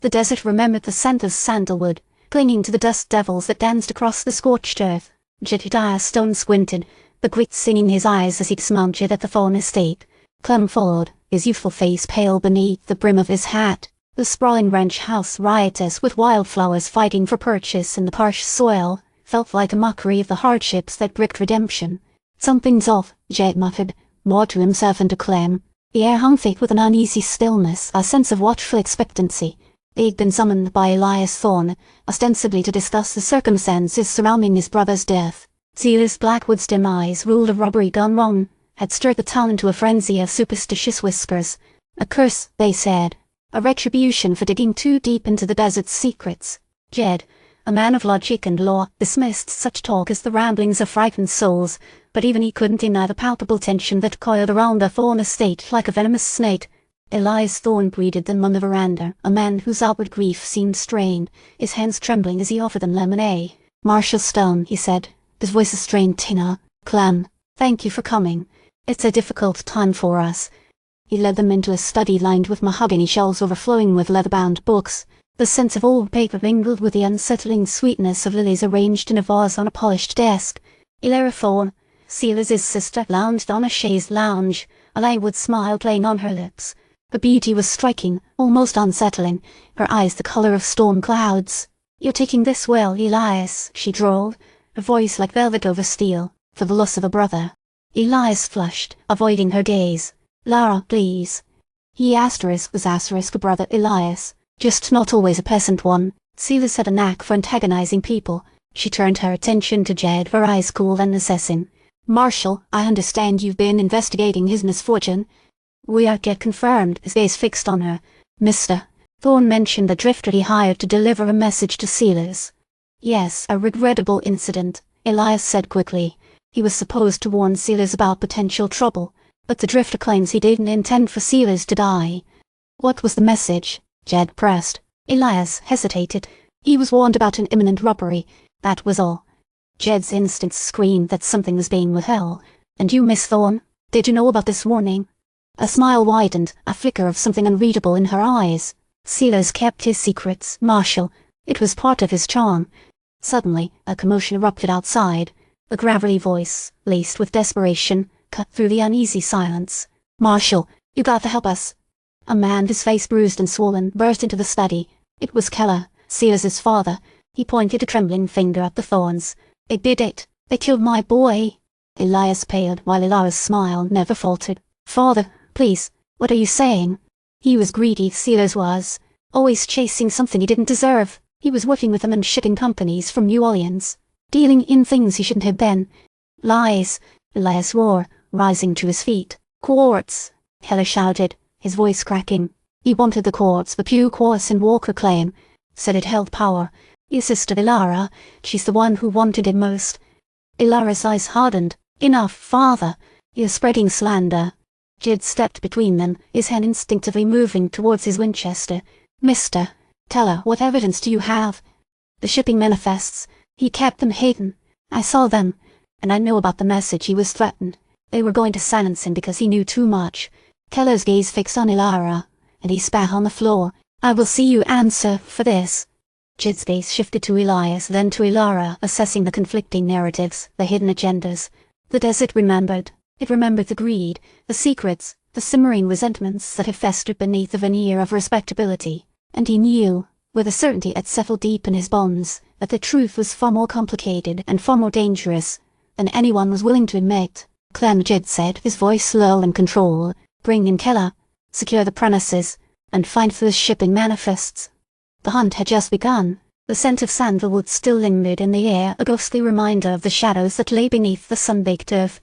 The desert remembered the scent of sandalwood, clinging to the dust devils that danced across the scorched earth. Jedediah Stone squinted, the grit singing his eyes as he dismounted at the Thorne Estate. Clem followed, his youthful face pale beneath the brim of his hat. The sprawling ranch house, riotous with wildflowers fighting for purchase in the parched soil, felt like a mockery of the hardships that bricked redemption. "Something's off," Jed muttered, more to himself and to Clem. The air hung thick with an uneasy stillness, a sense of watchful expectancy. They had been summoned by Elias Thorne, ostensibly to discuss the circumstances surrounding his brother's death. Silas Blackwood's demise, ruled a robbery gone wrong, had stirred the town into a frenzy of superstitious whispers. A curse, they said. A retribution for digging too deep into the desert's secrets. Jed, a man of logic and law, dismissed such talk as the ramblings of frightened souls, but even he couldn't deny the palpable tension that coiled around the Thorne Estate like a venomous snake. Elias Thorne greeted them on the veranda, a man whose outward grief seemed strained, his hands trembling as he offered them lemonade. "Marshal Stone," he said, his voice a strained tenor. "Clem, thank you for coming. It's a difficult time for us." He led them into a study lined with mahogany shelves overflowing with leather-bound books. The sense of old paper mingled with the unsettling sweetness of lilies arranged in a vase on a polished desk. Elara Thorne, Silas's sister, lounged on a chaise lounge, a languid smile playing on her lips. Her beauty was striking, almost unsettling, her eyes the colour of storm clouds. "You're taking this well, Elias," she drawled, her voice like velvet over steel, "for the loss of a brother." Elias flushed, avoiding her gaze. "Lara, please." He was brother Elias, just not always a pleasant one. Silas had a knack for antagonizing people. She turned her attention to Jed, her eyes cool and assessing. "Marshal, I understand you've been investigating his misfortune." "We are get confirmed," his gaze fixed on her. "Mr. Thorne mentioned the drifter he hired to deliver a message to Silas." "Yes, a regrettable incident," Elias said quickly. "He was supposed to warn Silas about potential trouble, but the drifter claims he didn't intend for Silas to die." "What was the message?" Jed pressed. Elias hesitated. "He was warned about an imminent robbery, that was all." Jed's instincts screamed that something was being withheld. "And you, Miss Thorne, did you know about this warning?" A smile widened, a flicker of something unreadable in her eyes. "Silas kept his secrets, Marshal. It was part of his charm." Suddenly, a commotion erupted outside. A gravelly voice, laced with desperation, cut through the uneasy silence. "Marshal, you got to help us." A man, his face bruised and swollen, burst into the study. It was Keller, Silas's father. He pointed a trembling finger at the Thornes. "They did it. They killed my boy." Elias paled, while Elara's smile never faltered. "Father, please, what are you saying?" "He was greedy, Silas was. Always chasing something he didn't deserve. He was working with them and shipping companies from New Orleans. Dealing in things he shouldn't have been." "Lies!" Elias roared, rising to his feet. "Quartz!" Keller shouted, his voice cracking. "He wanted the quartz for pure quartz and Walker claim. Said it held power. Your sister Elara, she's the one who wanted it most." Elara's eyes hardened. "Enough, father. You're spreading slander." Jed stepped between them, his hand instinctively moving towards his Winchester. "Mister, tell her, what evidence do you have?" "The shipping manifests. He kept them hidden. I saw them, and I know about the message he was threatened. They were going to silence him because he knew too much." Keller's gaze fixed on Elara, and he spat on the floor. "I will see you answer for this." Jed's gaze shifted to Elias, then to Elara, assessing the conflicting narratives, the hidden agendas. The desert remembered. It remembered the greed, the secrets, the simmering resentments that had festered beneath the veneer of respectability. And he knew, with a certainty that settled deep in his bones, that the truth was far more complicated and far more dangerous than anyone was willing to admit. "Clem," Jed said, his voice low and controlled, "bring in Keller, secure the premises, and find those shipping manifests." The hunt had just begun. The scent of sandalwood still lingered in the air, a ghostly reminder of the shadows that lay beneath the sun-baked earth.